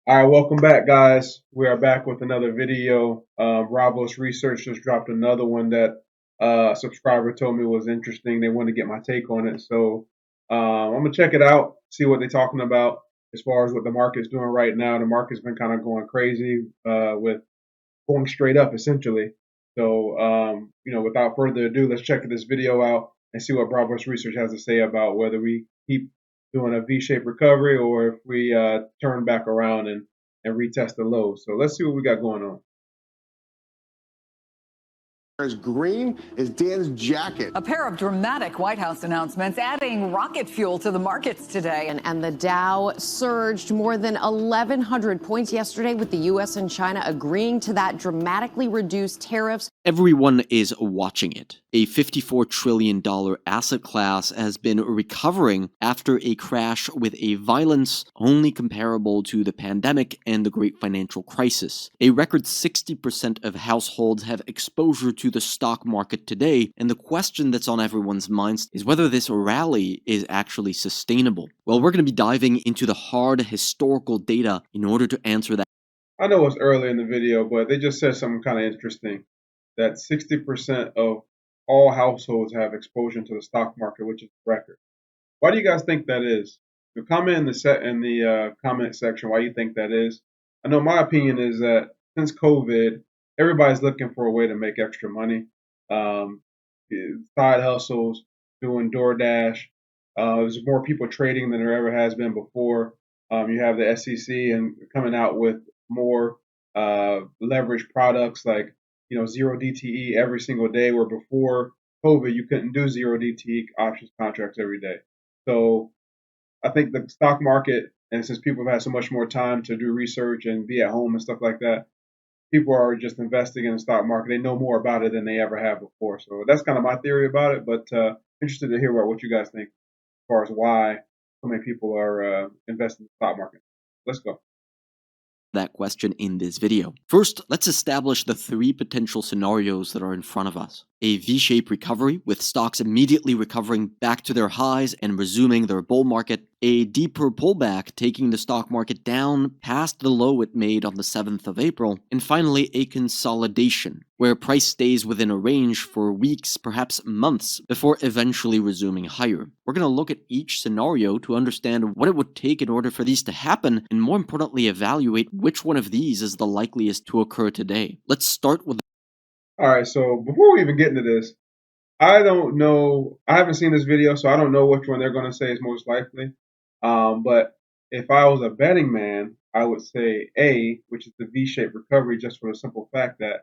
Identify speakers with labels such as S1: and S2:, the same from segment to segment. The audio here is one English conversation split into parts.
S1: All right, welcome back, guys. We are back with another video. Ravos Research just dropped another one that a subscriber told me was interesting. They wanted to get my take on it, so I'm gonna check it out, see what they're talking about as far as what the market's doing right now. The market's been kind of going crazy with going straight up, essentially. So, without further ado, let's check this video out and see what Bravos Research has to say about whether we keep doing a V-shaped recovery or if we turn back around and retest the low. So let's see what we got going on.
S2: As green as Dan's jacket.
S3: A pair of dramatic White House announcements adding rocket fuel to the markets today.
S4: And the Dow surged more than 1,100 points yesterday, with the U.S. and China agreeing to that dramatically reduced tariffs.
S5: Everyone is watching it. A $54 trillion asset class has been recovering after a crash with a violence only comparable to the pandemic and the great financial crisis. A record 60% of households have exposure to the stock market today, and the question that's on everyone's minds is whether this rally is actually sustainable. Well, we're going to be diving into the hard historical data in order to answer that.
S1: I know it's early in the video, but they just said something kind of interesting, that 60% of all households have exposure to the stock market, which is a record. Why do you guys think that is? Comment in the comment section why you think that is. I know my opinion is that since COVID, everybody's looking for a way to make extra money. Side hustles, doing DoorDash. There's more people trading than there ever has been before. You have the SEC and coming out with more leverage products like zero DTE every single day, where before COVID you couldn't do zero DTE options contracts every day. So I think the stock market, and since people have had so much more time to do research and be at home and stuff like that, people are just investing in the stock market. They know more about it than they ever have before. So that's kind of my theory about it. But interested to hear about what you guys think as far as why so many people are investing in the stock market. Let's go.
S5: That question in this video. First, let's establish the three potential scenarios that are in front of us. A V-shaped recovery, with stocks immediately recovering back to their highs and resuming their bull market. A deeper pullback, taking the stock market down past the low it made on the 7th of April. And finally, a consolidation, where price stays within a range for weeks, perhaps months, before eventually resuming higher. We're going to look at each scenario to understand what it would take in order for these to happen, and more importantly, evaluate which one of these is the likeliest to occur today. Let's start with.
S1: All right, so before we even get into this, I don't know. I haven't seen this video, so I don't know which one they're going to say is most likely. But if I was a betting man, I would say A, which is the V-shaped recovery, just for the simple fact that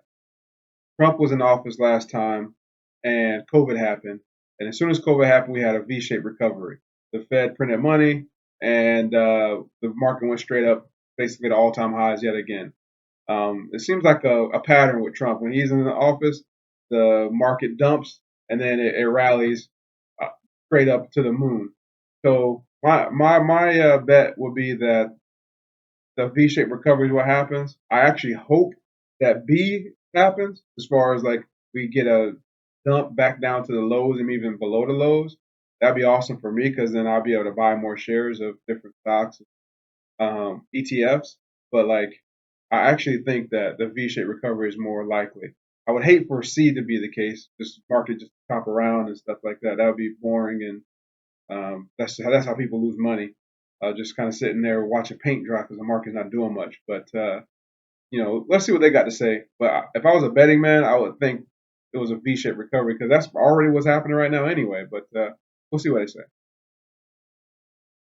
S1: Trump was in office last time and COVID happened. And as soon as COVID happened, we had a V-shaped recovery. The Fed printed money and the market went straight up, basically to all-time highs yet again. It seems like a pattern with Trump. When he's in the office, the market dumps and then it rallies straight up to the moon. So my bet would be that the V-shaped recovery is what happens. I actually hope that B happens, as far as like we get a dump back down to the lows and even below the lows. That'd be awesome for me, because then I'll be able to buy more shares of different stocks, ETFs. But like, I actually think that the V-shaped recovery is more likely. I would hate for C to be the case, just market just top around and stuff like that. That would be boring, and that's how people lose money. Just kind of sitting there watching paint dry because the market's not doing much. But let's see what they got to say. But if I was a betting man, I would think it was a V-shaped recovery, because that's already what's happening right now anyway. But we'll see what they say.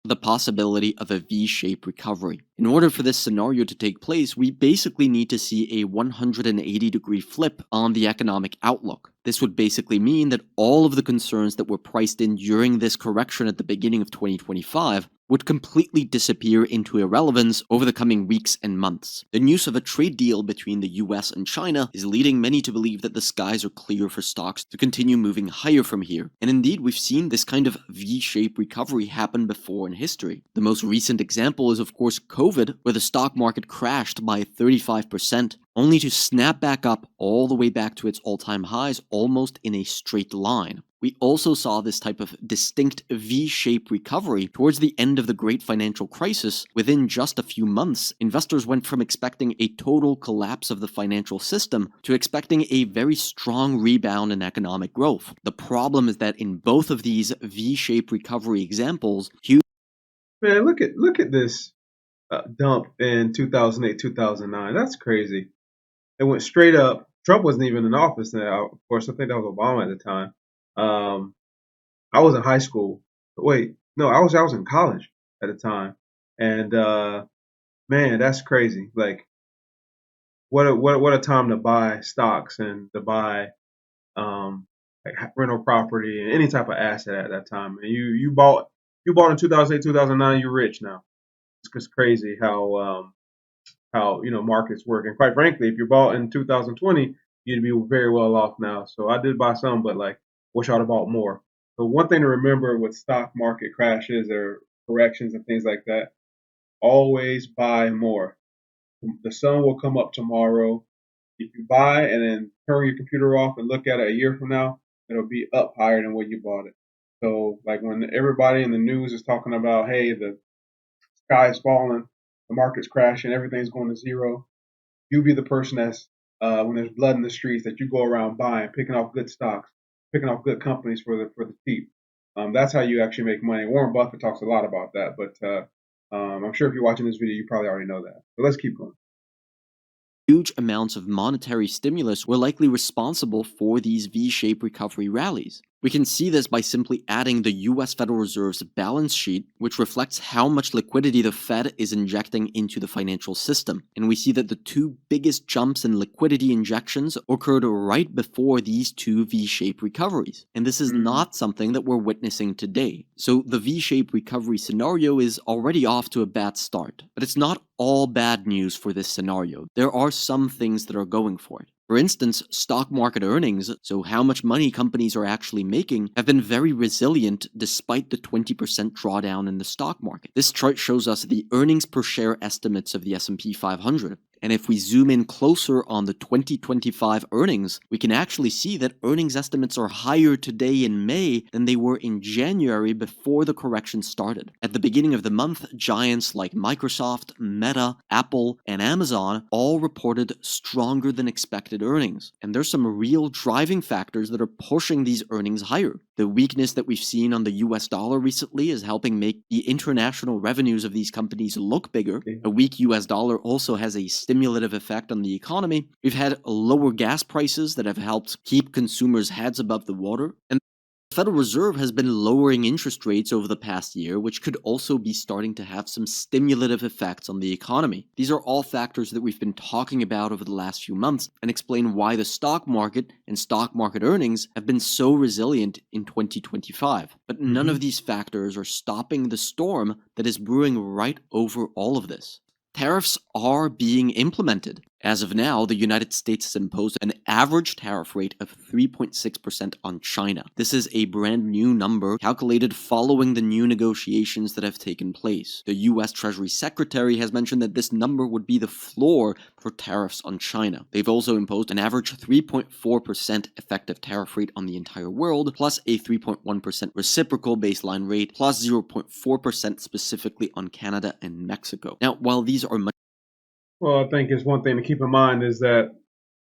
S5: The possibility of a V-shaped recovery. In order for this scenario to take place, we basically need to see a 180-degree flip on the economic outlook. This would basically mean that all of the concerns that were priced in during this correction at the beginning of 2025 would completely disappear into irrelevance over the coming weeks and months. The news of a trade deal between the US and China is leading many to believe that the skies are clear for stocks to continue moving higher from here. And indeed, we've seen this kind of V-shaped recovery happen before in history. The most recent example is, of course, COVID, where the stock market crashed by 35%, only to snap back up all the way back to its all-time highs almost in a straight line. We also saw this type of distinct V-shaped recovery towards the end of the great financial crisis. Within just a few months, investors went from expecting a total collapse of the financial system to expecting a very strong rebound in economic growth. The problem is that in both of these V-shaped recovery examples, huge
S1: Man, look at this dump in 2008, 2009. That's crazy. It went straight up. Trump wasn't even in office now. Of course, I think that was Obama at the time. Um, I was in high school. Wait, no, I was in college at the time, and man, that's crazy. Like, what a time to buy stocks and to buy like rental property and any type of asset at that time. And you bought in 2008, 2009. You're rich now. It's just crazy how markets work. And quite frankly, if you bought in 2020, you'd be very well off now. So I did buy some, but like wish I'd have bought more. So one thing to remember with stock market crashes or corrections and things like that, always buy more. The sun will come up tomorrow. If you buy and then turn your computer off and look at it a year from now, it'll be up higher than what you bought it. So like when everybody in the news is talking about, hey, the sky is falling, the market's crashing, everything's going to zero, you be the person that's when there's blood in the streets that you go around buying, picking off good stocks, picking off good companies for the cheap. That's how you actually make money. Warren Buffett talks a lot about that, but I'm sure if you're watching this video, you probably already know that. But let's keep going.
S5: Huge amounts of monetary stimulus were likely responsible for these V-shaped recovery rallies. We can see this by simply adding the US Federal Reserve's balance sheet, which reflects how much liquidity the Fed is injecting into the financial system. And we see that the two biggest jumps in liquidity injections occurred right before these two V-shaped recoveries. And this is not something that we're witnessing today. So the V-shaped recovery scenario is already off to a bad start. But it's not all bad news for this scenario. There are some things that are going for it. For instance, stock market earnings, so how much money companies are actually making, have been very resilient despite the 20% drawdown in the stock market. This chart shows us the earnings per share estimates of the S&P 500. And if we zoom in closer on the 2025 earnings, we can actually see that earnings estimates are higher today in May than they were in January before the correction started. At the beginning of the month, giants like Microsoft, Meta, Apple, and Amazon all reported stronger than expected earnings. And there's some real driving factors that are pushing these earnings higher. The weakness that we've seen on the US dollar recently is helping make the international revenues of these companies look bigger. A weak US dollar also has a stimulative effect on the economy. We've had lower gas prices that have helped keep consumers' heads above the water. And the Federal Reserve has been lowering interest rates over the past year, which could also be starting to have some stimulative effects on the economy. These are all factors that we've been talking about over the last few months and explain why the stock market and stock market earnings have been so resilient in 2025. But none of these factors are stopping the storm that is brewing right over all of this. Tariffs are being implemented. As of now, the United States has imposed an average tariff rate of 3.6% on China. This is a brand new number calculated following the new negotiations that have taken place. The US Treasury Secretary has mentioned that this number would be the floor for tariffs on China. They've also imposed an average 3.4% effective tariff rate on the entire world, plus a 3.1% reciprocal baseline rate, plus 0.4% specifically on Canada and Mexico. Now, while these are much
S1: Well, I think it's one thing to keep in mind is that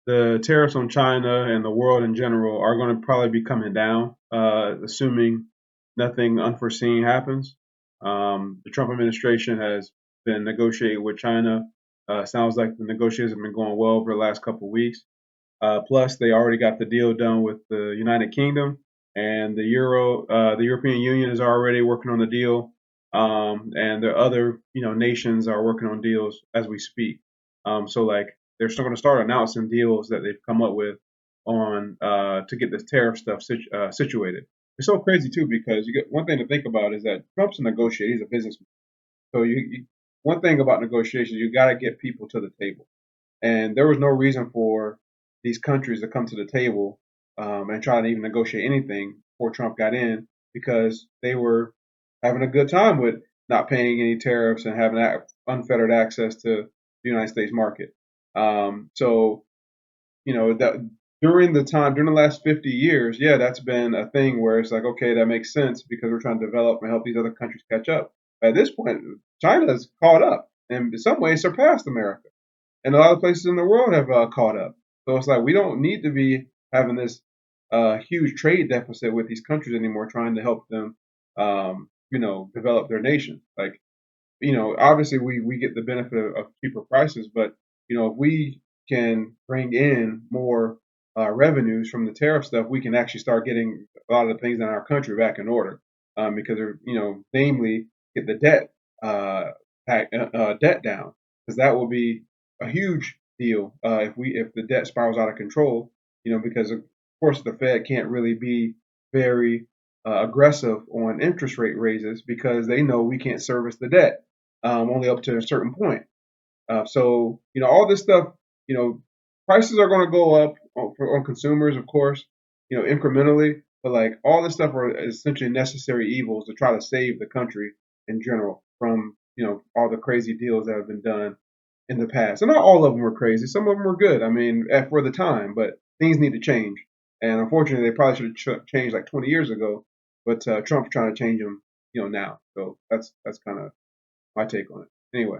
S1: the tariffs on China and the world in general are going to probably be coming down, assuming nothing unforeseen happens. The Trump administration has been negotiating with China. Sounds like the negotiations have been going well over the last couple of weeks. Plus, they already got the deal done with the United Kingdom, and the European Union is already working on the deal. And the other, nations are working on deals as we speak. So like they're still going to start announcing deals that they've come up with on to get this tariff stuff situated. It's so crazy too because you get one thing to think about is that Trump's a negotiator; he's a businessman. So one thing about negotiations, you got to get people to the table, and there was no reason for these countries to come to the table and try to even negotiate anything before Trump got in because they were having a good time with not paying any tariffs and having unfettered access to the United States market. So, that during the last 50 years, yeah, that's been a thing where it's like, okay, that makes sense because we're trying to develop and help these other countries catch up. At this point, China's caught up and in some ways surpassed America. And a lot of places in the world have caught up. So it's like we don't need to be having this huge trade deficit with these countries anymore, trying to help them, develop their nation. Like, obviously we get the benefit of cheaper prices, but if we can bring in more revenues from the tariff stuff, we can actually start getting a lot of the things in our country back in order. Because namely, get the debt debt down, because that will be a huge deal if the debt spirals out of control. Because of course the Fed can't really be very aggressive on interest rate raises because they know we can't service the debt only up to a certain point. So all this stuff, prices are going to go up on consumers, of course, incrementally. But like all this stuff are essentially necessary evils to try to save the country in general from all the crazy deals that have been done in the past. And not all of them were crazy. Some of them were good. I mean, for the time, but things need to change. And unfortunately, they probably should have changed like 20 years ago. But Trump's trying to change them, now. So that's kind of my take on it. Anyway.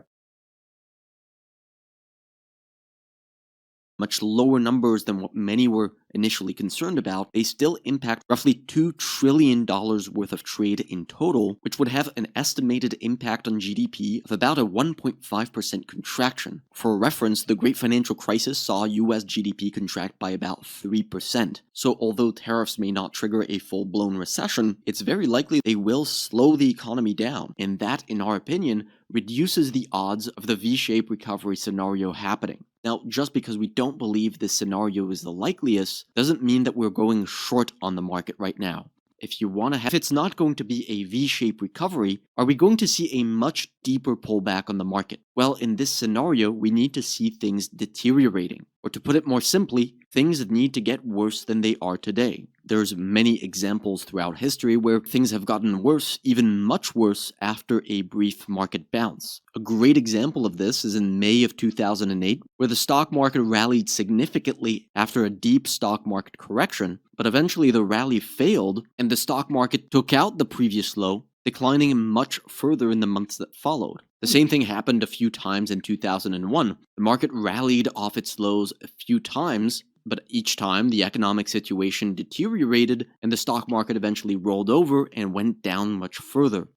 S5: Much lower numbers than what many were initially concerned about, they still impact roughly $2 trillion worth of trade in total, which would have an estimated impact on GDP of about a 1.5% contraction. For reference, the Great Financial Crisis saw US GDP contract by about 3%. So although tariffs may not trigger a full-blown recession, it's very likely they will slow the economy down, and that, in our opinion, reduces the odds of the V-shaped recovery scenario happening. Now, just because we don't believe this scenario is the likeliest, doesn't mean that we're going short on the market right now. If it's not going to be a V-shaped recovery, are we going to see a much deeper pullback on the market? Well, in this scenario, we need to see things deteriorating. Or to put it more simply, things need to get worse than they are today. There's many examples throughout history where things have gotten worse, even much worse, after a brief market bounce. A great example of this is in May of 2008, where the stock market rallied significantly after a deep stock market correction, but eventually the rally failed and the stock market took out the previous low, declining much further in the months that followed. The same thing happened a few times in 2001. The market rallied off its lows a few times, but each time the economic situation deteriorated and the stock market eventually rolled over and went down much further.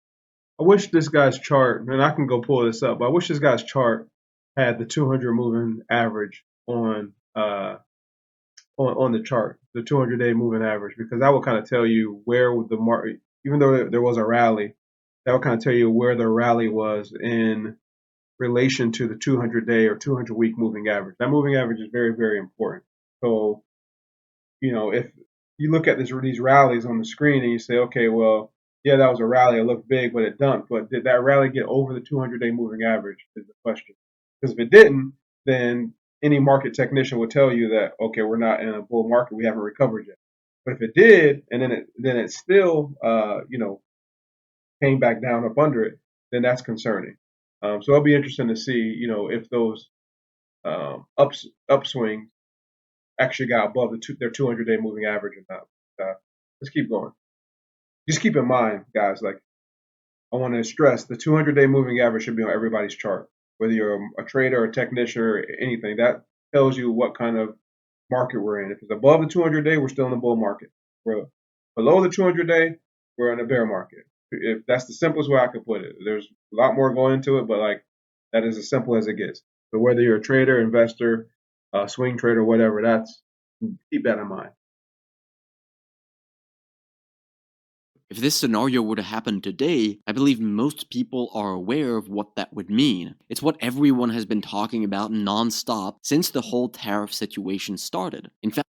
S1: I wish this guy's chart, and I can go pull this up, but I wish this guy's chart had the 200 moving average on the chart, the 200-day moving average, because that will kind of tell you where the market, even though there was a rally, that will kind of tell you where the rally was in relation to the 200-day or 200-week moving average. That moving average is very, very important. So, if you look at these rallies on the screen and you say, okay, well, yeah, that was a rally, it looked big, but it dumped. But did that rally get over the 200-day moving average is the question. Because if it didn't, then any market technician would tell you that, okay, we're not in a bull market, we haven't recovered yet. But if it did, and then it still, came back down up under it, then that's concerning. So it'll be interesting to see, if those upswings actually got above their 200-day moving average or not. Let's keep going. Just keep in mind, guys, like I want to stress, the 200-day moving average should be on everybody's chart, whether you're a trader, a technician, or anything. That tells you what kind of market we're in. If it's above the 200-day, we're still in the bull market. We're below the 200-day, we're in a bear market. If that's the simplest way I could put it. There's a lot more going into it, but like that is as simple as it gets. So whether you're a trader, investor, swing trader, whatever, keep that in mind.
S5: If this scenario were to happen today, I believe most people are aware of what that would mean. It's what everyone has been talking about non-stop since the whole tariff situation started. In fact,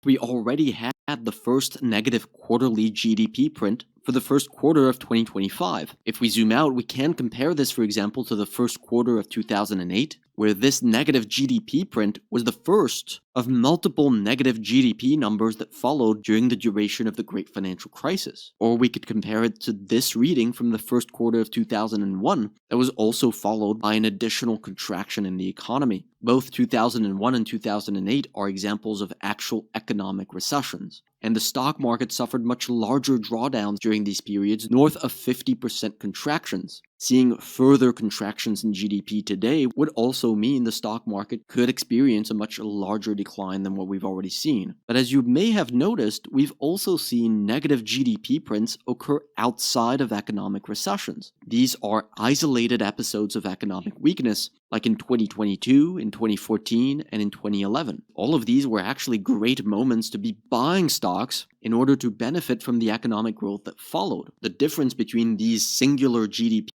S5: we already had the first negative quarterly GDP print for the first quarter of 2025. If we zoom out, we can compare this, for example, to the first quarter of 2008, where this negative GDP print was the first of multiple negative GDP numbers that followed during the duration of the Great Financial Crisis. Or we could compare it to this reading from the first quarter of 2001 that was also followed by an additional contraction in the economy. Both 2001 and 2008 are examples of actual economic recessions, and the stock market suffered much larger drawdowns during these periods, north of 50% contractions. Seeing further contractions in GDP today would also mean the stock market could experience a much larger decline than what we've already seen. But as you may have noticed, we've also seen negative GDP prints occur outside of economic recessions. These are isolated episodes of economic weakness, like in 2022, in 2014, and in 2011. All of these were actually great moments to be buying stocks in order to benefit from the economic growth that followed. The difference between these singular GDP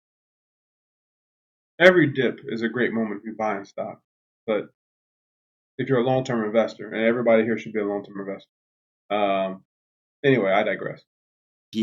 S1: Every dip is a great moment to be buying stock, but if you're a long-term investor, and everybody here should be a long-term investor. Anyway, I digress.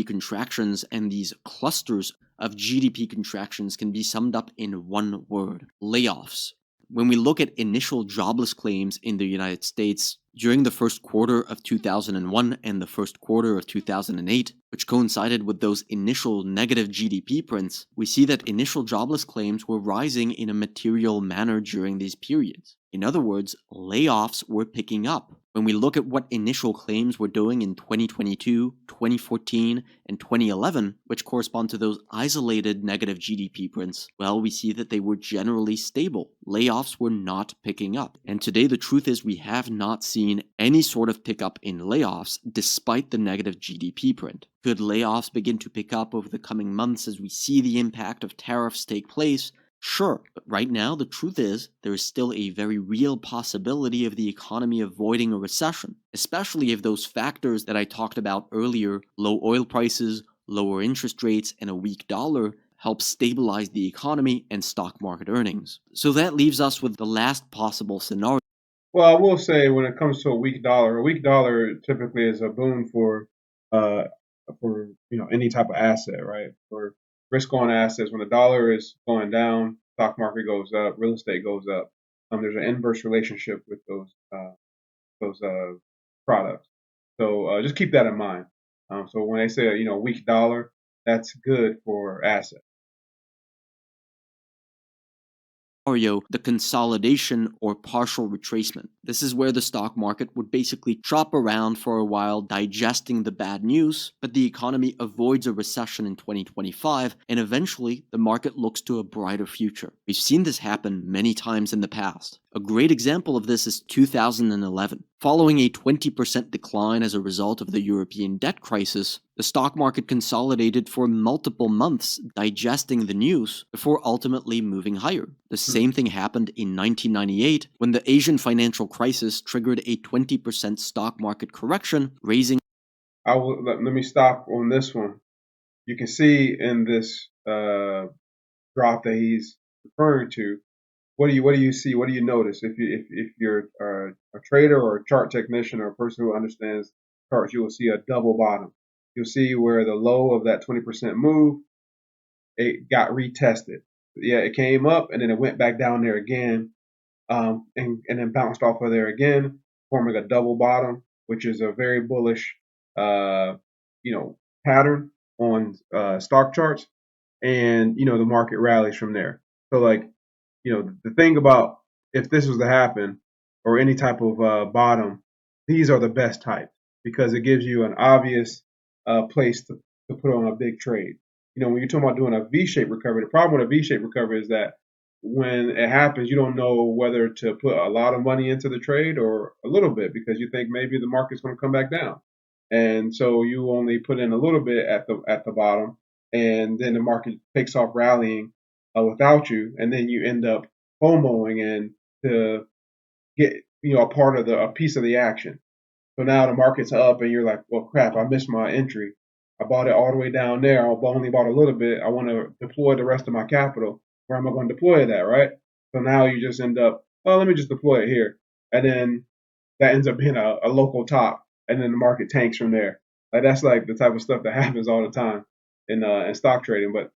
S5: contractions and these clusters of GDP contractions can be summed up in one word: layoffs. When we look at initial jobless claims in the United States during the first quarter of 2001 and the first quarter of 2008, which coincided with those initial negative GDP prints, we see that initial jobless claims were rising in a material manner during these periods. In other words, layoffs were picking up. When we look at what initial claims were doing in 2022, 2014, and 2011, which correspond to those isolated negative GDP prints, well, we see that they were generally stable. Layoffs were not picking up. And today, the truth is we have not seen any sort of pickup in layoffs despite the negative GDP print. Could layoffs begin to pick up over the coming months as we see the impact of tariffs take place? Sure, but right now the truth is there is still a very real possibility of the economy avoiding a recession, especially if those factors that I talked about earlier, low oil prices, lower interest rates, and a weak dollar, help stabilize the economy and stock market earnings. So that leaves us with the last possible scenario.
S1: Well, I will say when it comes to a weak dollar typically is a boon for any type of asset, right? For risk-on assets, when the dollar is going down, stock market goes up, real estate goes up. There's an inverse relationship with those products. So just keep that in mind. So when they say weak dollar, that's good for assets.
S5: The consolidation or partial retracement. This is where the stock market would basically chop around for a while, digesting the bad news, but the economy avoids a recession in 2025, and eventually the market looks to a brighter future. We've seen this happen many times in the past. A great example of this is 2011. Following a 20% decline as a result of the European debt crisis, the stock market consolidated for multiple months, digesting the news before ultimately moving higher. The same thing happened in 1998 when the Asian financial crisis triggered a 20% stock market correction, raising.
S1: Let me stop on this one. You can see in this drop that he's referring to. What do you see? What do you notice? If you're a trader or a chart technician or a person who understands charts, you will see a double bottom. You'll see where the low of that 20% move, it got retested. Yeah, it came up and then it went back down there again, and then bounced off of there again, forming a double bottom, which is a very bullish, pattern on stock charts, and the market rallies from there. So the thing about if this was to happen or any type of bottom, these are the best type because it gives you an obvious place to put on a big trade. When you're talking about doing a V-shaped recovery, the problem with a V-shaped recovery is that when it happens, you don't know whether to put a lot of money into the trade or a little bit because you think maybe the market's going to come back down. And so you only put in a little bit at the bottom, and then the market takes off rallying without you, and then you end up FOMOing and to get a piece of the action. So now the market's up, and you're like, well, crap, I missed my entry. I bought it all the way down there. I only bought a little bit. I want to deploy the rest of my capital. Where am I going to deploy that, right? So now you just end up, well, let me just deploy it here. And then that ends up being a local top, and then the market tanks from there. Like that's like the type of stuff that happens all the time in stock trading. But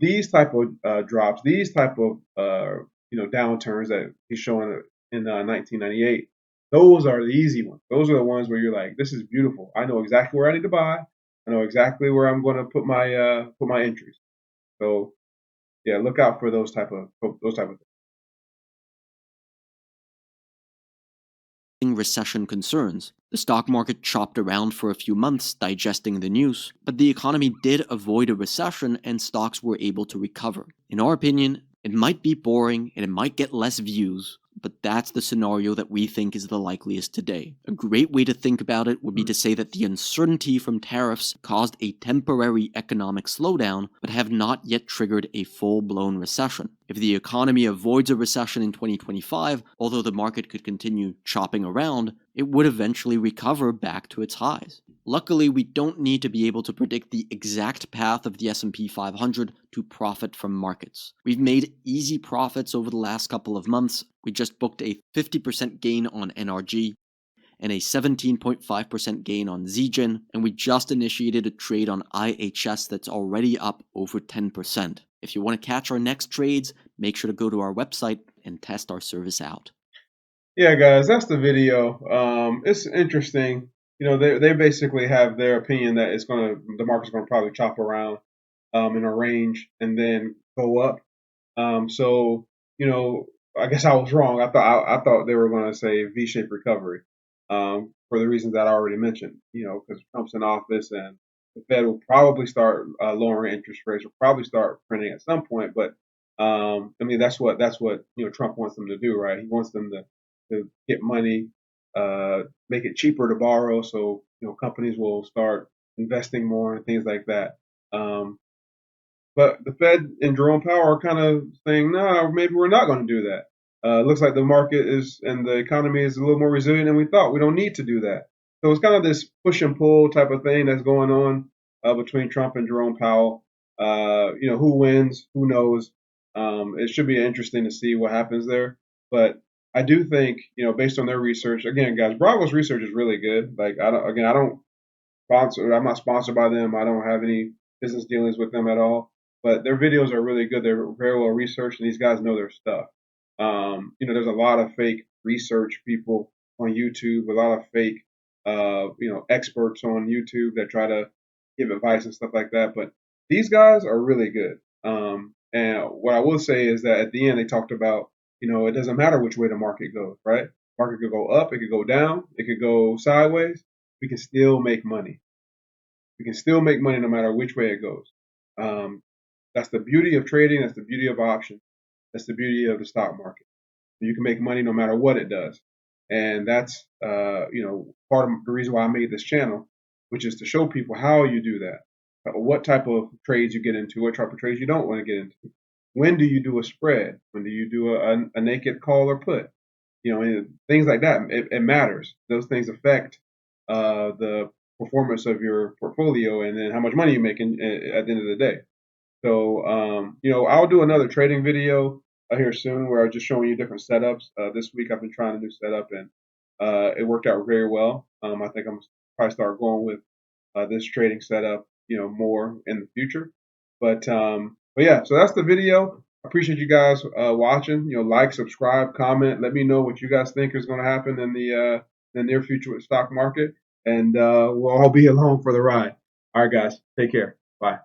S1: these type of drops, these type of downturns that he's showing in 1998, those are the easy ones. Those are the ones where you're like, this is beautiful. I know exactly where I need to buy. I know exactly where I'm going to put my entries. So yeah, look out for those type of things.
S5: Recession concerns. The stock market chopped around for a few months digesting the news, but the economy did avoid a recession and stocks were able to recover. In our opinion, it might be boring and it might get less views, but that's the scenario that we think is the likeliest today. A great way to think about it would be to say that the uncertainty from tariffs caused a temporary economic slowdown, but have not yet triggered a full-blown recession. If the economy avoids a recession in 2025, although the market could continue chopping around, it would eventually recover back to its highs. Luckily, we don't need to be able to predict the exact path of the S&P 500 to profit from markets. We've made easy profits over the last couple of months. We just booked a 50% gain on NRG and a 17.5% gain on ZGen, and we just initiated a trade on IHS that's already up over 10%. If you want to catch our next trades, make sure to go to our website and test our service out.
S1: Yeah, guys, that's the video. It's interesting. They basically have their opinion that the market's gonna probably chop around in a range and then go up. So I guess I was wrong. I thought they were gonna say V-shaped recovery for the reasons that I already mentioned. Because Trump's in office and the Fed will probably start lowering interest rates. Will probably start printing at some point. But I mean, that's what Trump wants them to do, right? He wants them to get money, make it cheaper to borrow, so companies will start investing more and things like that. But the Fed and Jerome Powell are kind of saying, no, maybe we're not going to do that. It looks like the market and the economy is a little more resilient than we thought. We don't need to do that. So it's kind of this push and pull type of thing that's going on between Trump and Jerome Powell. Who wins? Who knows? It should be interesting to see what happens there. But I do think, based on their research, again, guys, Bravo's research is really good. Like, I'm not sponsored by them. I don't have any business dealings with them at all. But their videos are really good. They're very well researched, and these guys know their stuff. There's a lot of fake research people on YouTube, a lot of fake, experts on YouTube that try to give advice and stuff like that. But these guys are really good. And what I will say is that at the end, they talked about, it doesn't matter which way the market goes, right? Market could go up, it could go down, it could go sideways. We can still make money. We can still make money no matter which way it goes. That's the beauty of trading. That's the beauty of options. That's the beauty of the stock market. You can make money no matter what it does. And that's, part of the reason why I made this channel, which is to show people how you do that. What type of trades you get into, what type of trades you don't want to get into. When do you do a spread? When do you do a naked call or put? Things like that. It matters. Those things affect the performance of your portfolio and then how much money you make at the end of the day. So, I'll do another trading video here soon where I'm just showing you different setups. This week I've been trying a new setup and it worked out very well. I think I'm probably start going with this trading setup, more in the future. But yeah, so that's the video. I appreciate you guys watching. Like, subscribe, comment. Let me know what you guys think is going to happen in the near future with the stock market. And we'll all be along for the ride. All right, guys. Take care. Bye.